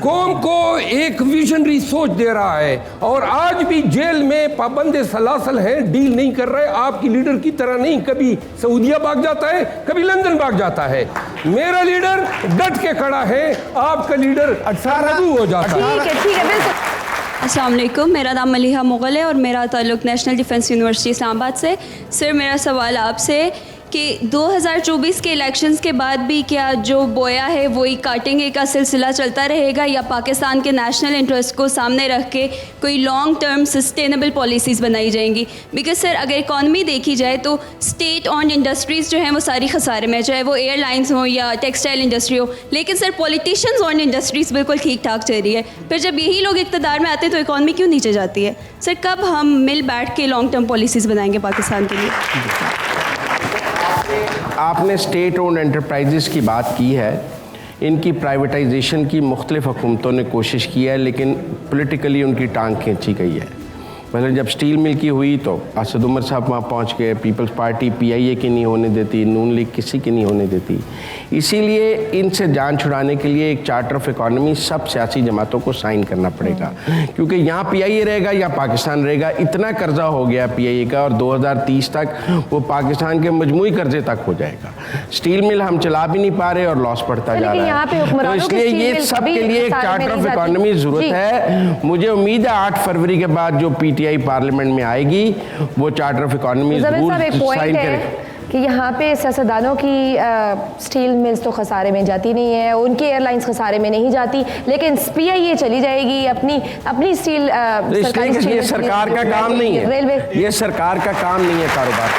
कौम को एक विजनरी सोच दे रहा है, और आज भी जेल में पाबंद सलासल है, डील नहीं कर रहे। आपकी लीडर की तरह नहीं, कभी सऊदिया भाग जाता है, कभी लंदन भाग जाता है। मेरा लीडर डट के खड़ा है, आपका लीडर 18 हो जाता है। ठीक है बिल्कुल। अस्सलाम वालेकुम, मेरा नाम मलिहा मुग़ल है और मेरा ताल्लुक़ नेशनल डिफेंस यूनिवर्सिटी इस्लामाबाद से। सर मेरा सवाल आपसे कि 2024 के इलेक्शंस के बाद भी क्या जो बोया है वही काटेंगे का सिलसिला चलता रहेगा, या पाकिस्तान के नेशनल इंटरेस्ट को सामने रख के कोई लॉन्ग टर्म सस्टेनेबल पॉलिसीज़ बनाई जाएंगी? बिकॉज सर अगर इकॉनमी देखी जाए तो स्टेट ऑन इंडस्ट्रीज़ जो हैं वो सारी खसारे में, चाहे वो एयरलाइंस हो या टेक्सटाइल इंडस्ट्री हो, लेकिन सर पॉलिटिशियंस ऑन इंडस्ट्रीज़ बिल्कुल ठीक ठाक चल रही है। फिर जब यही लोग इक़्तिदार में आते हैं तो इकॉनमी क्यों नीचे जाती है? सर कब हम मिल बैठ के लॉन्ग टर्म पॉलिसीज़ बनाएंगे पाकिस्तान के लिए? आपने स्टेट ओन्ड एंटरप्राइजेस की बात की है। इनकी प्राइवेटाइजेशन की मुख्तलिफ हुकूमतों ने कोशिश की है, लेकिन पॉलिटिकली उनकी टांग खींची गई है। पहले जब स्टील मिल की हुई तो असद उमर साहब वहाँ पहुँच गए, पीपल्स पार्टी PIA की नहीं होने देती, नून लीग किसी की नहीं होने देती। इसीलिए इनसे जान छुड़ाने के लिए एक चार्टर ऑफ इकॉनमी सब सियासी जमातों को साइन करना पड़ेगा, क्योंकि यहाँ PIA रहेगा या पाकिस्तान रहेगा। इतना कर्जा हो गया PIA का और 2030 तक वो पाकिस्तान के मजमूई कर्जे तक हो जाएगा। स्टील मिल हम चला भी नहीं पा रहे और लॉस बढ़ता जा रहा है। तो इसलिए ये सब के लिए एक चार्टर ऑफ इकॉनमी ज़रूरत है। मुझे उम्मीद है 8 फरवरी के बाद जो PTI पार्लियामेंट में आएगी वो चार्टर ऑफ इकॉनमी जरूर साइन करेगी कि यहाँ पे सियासतदानों की स्टील मिल्स तो खसारे में जाती नहीं है, उनकी एयरलाइंस खसारे में नहीं जाती, लेकिन PIA चली जाएगी अपनी स्टील। ये सरकार का काम नहीं है, रेलवे ये सरकार का काम नहीं है कारोबार।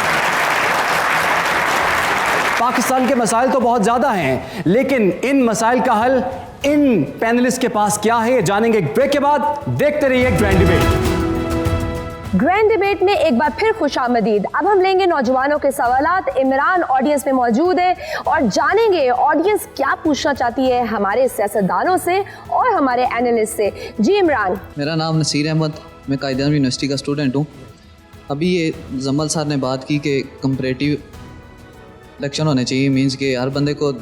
पाकिस्तान के मसाइल तो बहुत ज़्यादा हैं, लेकिन इन मसाइल का हल इन पैनलिस्ट के पास क्या है, ये जानेंगे एक ब्रेक के बाद। देखते रहिए ग्रैंड डिबेट। ग्रैंड डिबेट में एक बार फिर खुशामदीद। अब हम लेंगे नौजवानों के सवालात। इमरान ऑडियंस में मौजूद है और जानेंगे ऑडियंस क्या पूछना चाहती है हमारे सियासतदानों से और हमारे एनालिस्ट से। जी इमरान। मेरा नाम नसीर अहमद, मैं कायद-ए-आज़म यूनिवर्सिटी का स्टूडेंट हूँ। अभी ये जम्मल सर ने बात की कि कंपैरेटिव इलेक्शन होने चाहिए, मींस कि हर बंदे को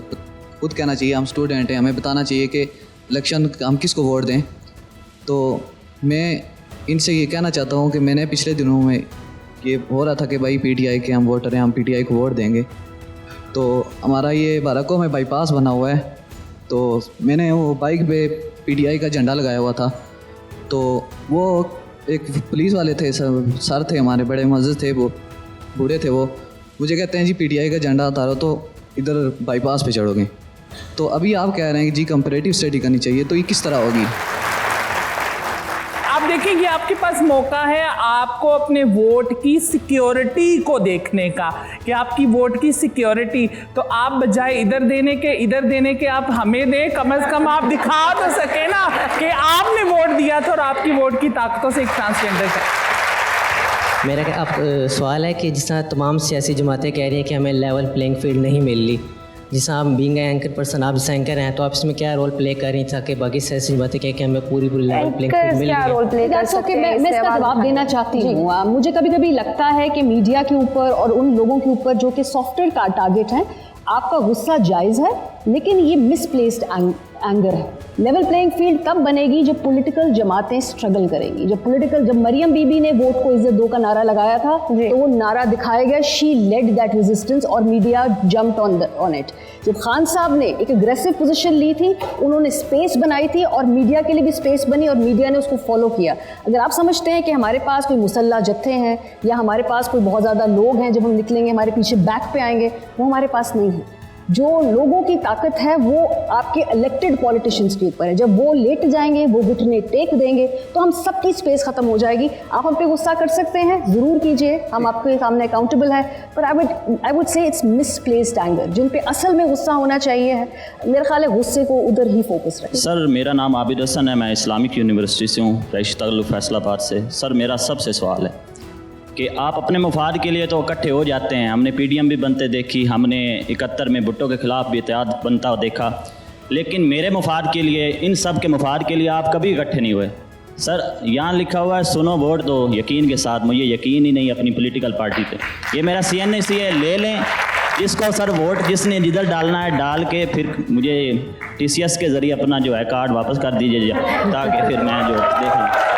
खुद कहना चाहिए हम स्टूडेंट हैं, हमें बताना चाहिए कि इलेक्शन हम किसको वोट दें। तो मैं इनसे ये कहना चाहता हूँ कि मैंने पिछले दिनों में ये हो रहा था कि भाई PTI के हम वोटर हैं, हम PTI को वोट देंगे। तो हमारा ये बारकों में बाईपास बना हुआ है, तो मैंने वो बाइक पे PTI का झंडा लगाया हुआ था। तो वो एक पुलिस वाले थे, सर थे हमारे, बड़े मज़े थे, वो बूढ़े थे, वो मुझे कहते हैं जी PTI का झंडा उतारो तो इधर बाईपास पे चढ़ोगे। तो अभी आप कह रहे हैं कि जी कंपैरेटिव स्टडी करनी चाहिए, तो ये किस तरह होगी? आप देखिए ये आपके पास मौका है आपको अपने वोट की सिक्योरिटी को देखने का, कि आपकी वोट की सिक्योरिटी, तो आप बजाय इधर देने के आप हमें दें। कम से कम आप दिखा तो सके ना कि आपने वोट दिया था और आपकी वोट की ताकतों से एक ट्रांसजेंडर का। मेरा आप सवाल है कि जिस तरह तमाम सियासी जमातें कह रही हैं कि हमें लेवल प्लेइंग फील्ड नहीं मिल रही, जिस आप बीइंग एंकर पर्सन, आप जिस एंकर हैं, तो आप इसमें क्या रोल प्ले कर रही हैं ताकि बाकी सियासी जमातें कहें कि हमें पूरी लेवल प्लेइंग फील्ड मिल रही है? मैं इसका जवाब देना चाहती हूँ। मुझे कभी कभी लगता है कि मीडिया के ऊपर और उन लोगों के ऊपर जो कि सॉफ्टवेयर का टारगेट हैं, आपका गुस्सा जायज़ है, लेकिन ये मिसप्लेस्ड एंगर है। लेवल प्लेइंग फील्ड कब बनेगी? जब पॉलिटिकल जमातें स्ट्रगल करेंगी। जब मरियम बीबी ने वोट को इज्जत दो का नारा लगाया था, तो वो नारा दिखाया गया, शी लेड दैट रेजिस्टेंस और मीडिया जंप्ड ऑन इट। जब खान साहब ने एक एग्रेसिव पोजीशन ली थी, उन्होंने स्पेस बनाई थी और मीडिया के लिए भी स्पेस बनी और मीडिया ने उसको फॉलो किया। अगर आप समझते हैं कि हमारे पास कोई मुसल्ला जत्थे हैं या हमारे पास कोई बहुत ज़्यादा लोग हैं, जब हम निकलेंगे हमारे पीछे बैक पे आएंगे, वो हमारे पास नहीं है। जो लोगों की ताकत है वो आपके इलेक्टेड पॉलिटिशियंस के ऊपर है। जब वो लेट जाएंगे, वो घुटने टेक देंगे, तो हम सबकी स्पेस खत्म हो जाएगी। आप हम पे गुस्सा कर सकते हैं, ज़रूर कीजिए, हम आपके सामने अकाउंटेबल है, पर I would say it's misplaced anger. जिन पे असल में गुस्सा होना चाहिए है, मेरा ख्याल है गुस्से को उधर ही फोकस रखें। सर मेरा नाम आबिद हसन है, मैं इस्लामिक यूनिवर्सिटी से हूँ, रईस ताल्लुक फैसलाबाद से। सर मेरा सबसे सवाल है कि आप अपने मफाद के लिए तो इकट्ठे हो जाते हैं, हमने PDM भी बनते देखी, हमने 71 में भुट्टो के ख़िलाफ़ भी इत्तेहाद बनता देखा, लेकिन मेरे मफाद के लिए, इन सब के मफाद के लिए आप कभी इकट्ठे नहीं हुए। सर यहाँ लिखा हुआ है सुनो वोट दो यकीन के साथ, मुझे यकीन ही नहीं अपनी पॉलिटिकल पार्टी पे। ये मेरा CNC है, ले लें इसको सर, वोट जिसने जिधर डालना है डाल के फिर मुझे TCS के ज़रिए अपना जो है कार्ड वापस कर दीजिए, ताकि फिर मैं जो देख लूँ।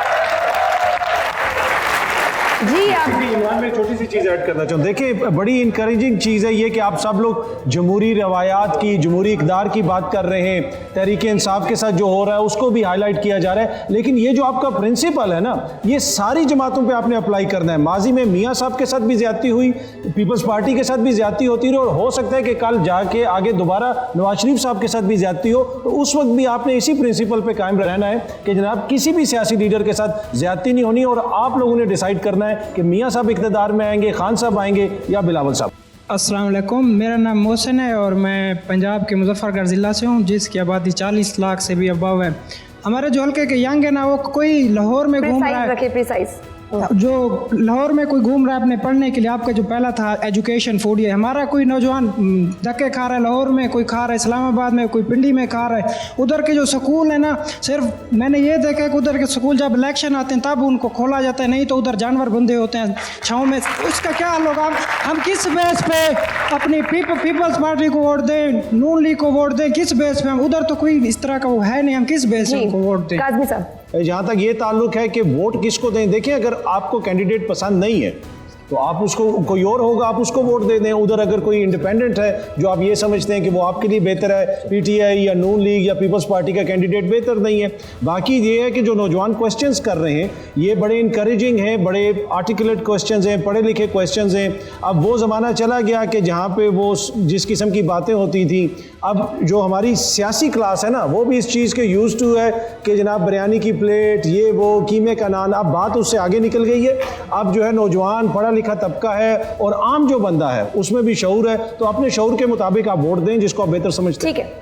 जी इमरान में छोटी सी चीज़ ऐड करना चाहूँ। देखिए बड़ी इंकरेजिंग चीज़ है ये कि आप सब लोग जमहूरी रवायात की, जमहूरी इक़दार की बात कर रहे हैं, तहरीक इंसाफ के साथ जो हो रहा है उसको भी हाईलाइट किया जा रहा है, लेकिन ये जो आपका प्रिंसिपल है ना, ये सारी जमातों पे आपने अप्लाई करना है। माजी में मियाँ साहब के साथ भी ज़्यादती हुई, पीपल्स पार्टी के साथ भी ज़्यादती होती रही, और हो सकता है कि कल जाके आगे दोबारा नवाज शरीफ साहब के साथ भी ज़्यादती हो, तो उस वक्त भी आपने इसी प्रिंसिपल पर कायम रहना है कि जनाब किसी भी सियासी लीडर के साथ ज़्यादती नहीं होनी, और आप लोगों ने डिसाइड करना है कि मियाँ साहब इक़्तिदार में आएंगे, खान साहब आएंगे या बिलावल साहब। अस्सलाम वालेकुम, मेरा नाम मोहसिन है और मैं पंजाब के मुजफ्फरगढ़ ज़िला से हूँ, जिसकी आबादी 40 लाख से भी अबव है। हमारे जो हल्के के यंग है ना, वो कोई लाहौर में घूम रहा है, जो लाहौर में कोई घूम रहा है अपने पढ़ने के लिए, आपका जो पहला था एजुकेशन फूड, ये हमारा कोई नौजवान धक्के खा रहा है लाहौर में, कोई खा रहा है इस्लामाबाद में, कोई पिंडी में खा रहा है। उधर के जो स्कूल है ना, सिर्फ मैंने ये देखा कि उधर के स्कूल जब इलेक्शन आते हैं तब उनको खोला जाता है, नहीं तो उधर जानवर बंधे होते हैं छाँव में। उसका क्या हाल होगा? हम किस बेस पे अपनी पीपल्स पार्टी को वोट दें, नून लीग को वोट दें? किस बेस पे? हम उधर तो कोई इस तरह का वो है नहीं, हम किस बेस पे उनको वोट दें? काज़मी साहब, जहाँ तक ये ताल्लुक है कि वोट किसको दें, देखिए अगर आपको कैंडिडेट पसंद नहीं है तो आप उसको, कोई और होगा आप उसको वोट दे दें। उधर अगर कोई इंडिपेंडेंट है जो आप ये समझते हैं कि वो आपके लिए बेहतर है, पीटीआई या नून लीग या पीपल्स पार्टी का कैंडिडेट बेहतर नहीं है। बाकी ये है कि जो नौजवान क्वेश्चंस कर रहे हैं ये बड़े इनकरेजिंग हैं, बड़े आर्टिकुलेट क्वेश्चंस हैं, पढ़े लिखे क्वेश्चंस हैं। अब वो ज़माना चला गया कि जहाँ पे वो जिस किस्म की बातें होती थी, अब जो हमारी सियासी क्लास है ना वो भी इस चीज़ के यूज़ टू है कि जनाब बिरयानी की प्लेट, ये वो, कीमे का नान। अब बात उससे आगे निकल गई है। अब जो है नौजवान पढ़ा लिखा तबका है और आम जो बंदा है उसमें भी शऊर है, तो अपने शऊर के मुताबिक आप वोट दें जिसको आप बेहतर समझते हैं। ठीक है।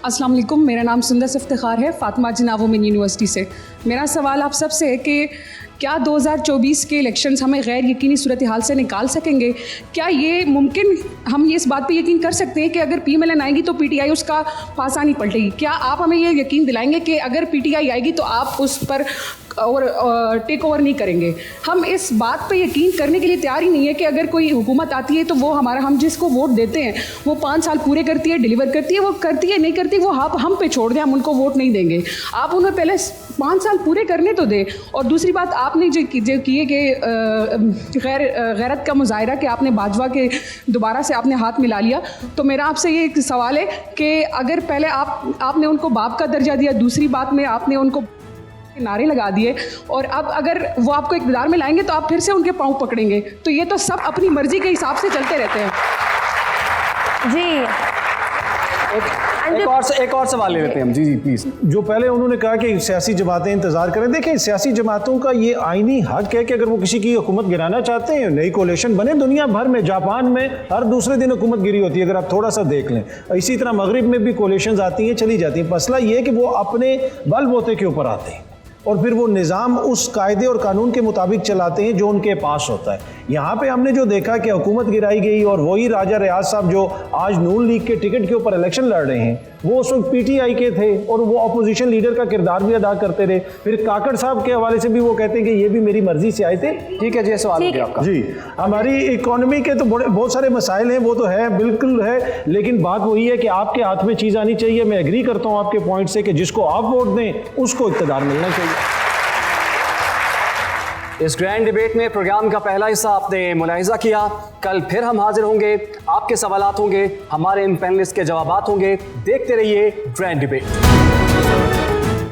अस्सलाम वालेकुम, मेरा नाम सुंदस इफ्तिखार है, फातिमा जिनाव वुमेन यूनिवर्सिटी से। मेरा सवाल आप सबसे है कि क्या 2024 के इलेक्शंस हमें गैर यकीनी सूरत हाल से निकाल सकेंगे? क्या ये मुमकिन, हम ये इस बात पे यकीन कर सकते हैं कि अगर PMLN आएगी तो PTI उसका पासा नहीं पलटेगी? क्या आप हमें ये यकीन दिलाएंगे कि अगर PTI आएगी तो आप उस पर और टेक ओवर नहीं करेंगे? हम इस बात पे यकीन करने के लिए तैयार ही नहीं है कि अगर कोई हुकूमत आती है तो वो हमारा, हम जिसको वोट देते हैं वो 5 साल पूरे करती है, डिलीवर करती है, वो करती है नहीं करती वो आप हम पे छोड़ दें, हम उनको वोट नहीं देंगे। आप उन्हें पहले 5 साल पूरे करने तो दें। और दूसरी बात आपने जो किए कि गैरत का मुजाहरा कि आपने बाजवा के दोबारा से आपने हाथ मिला लिया, तो मेरा आपसे ये सवाल है कि अगर पहले आपने उनको बाप का दर्जा दिया, दूसरी बात में आपने उनको नारे लगा दिए, और अब अगर वो आपको इक़्तिदार में लाएंगे तो आप फिर से उनके पाँव पकड़ेंगे, तो ये तो सब अपनी मर्जी के हिसाब से चलते रहते हैं। जी एक और सवाल ले लेते हैं हम। जी प्लीज़। जो पहले उन्होंने कहा कि सियासी जमातें इंतजार करें, देखिए सियासी जमातों का ये आईनी हक है कि अगर वो किसी की हुकूमत गिराना चाहते हैं, नई कोalition बने। दुनिया भर में, जापान में हर दूसरे दिन हुकूमत गिरी होती है, अगर आप थोड़ा सा देख लें। इसी तरह मगरिब में भी कोalitions आती हैं, चली जाती हैं। मसला ये है कि वो अपने बलबूते के ऊपर आते हैं और फिर वो निज़ाम उस कायदे और कानून के मुताबिक चलाते हैं जो उनके पास होता है। यहाँ पे हमने जो देखा कि हुकूमत गिराई गई और वही राजा रियाज साहब जो आज नून लीग के टिकट के ऊपर इलेक्शन लड़ रहे हैं, वो उस वक्त PTI के थे और वो अपोजिशन लीडर का किरदार भी अदा करते रहे। फिर काकड़ साहब के हवाले से भी वो कहते हैं कि ये भी मेरी मर्जी से आए थे। ठीक है जी, सवाल हो गया आपका। जी, हमारी इकोनॉमी के तो बहुत सारे मसाइल हैं, वो तो है, बिल्कुल है, लेकिन बात वही है कि आपके हाथ में चीज़ आनी चाहिए। मैं एग्री करता हूँ आपके पॉइंट से कि जिसको आप वोट दें उसको इक़्तिदार मिलना चाहिए। इस ग्रैंड डिबेट में प्रोग्राम का पहला हिस्सा आपने मुलाहिजा किया। कल फिर हम हाजिर होंगे, आपके सवालात होंगे, हमारे इन पैनलिस्ट के जवाबात होंगे। देखते रहिए ग्रैंड डिबेट।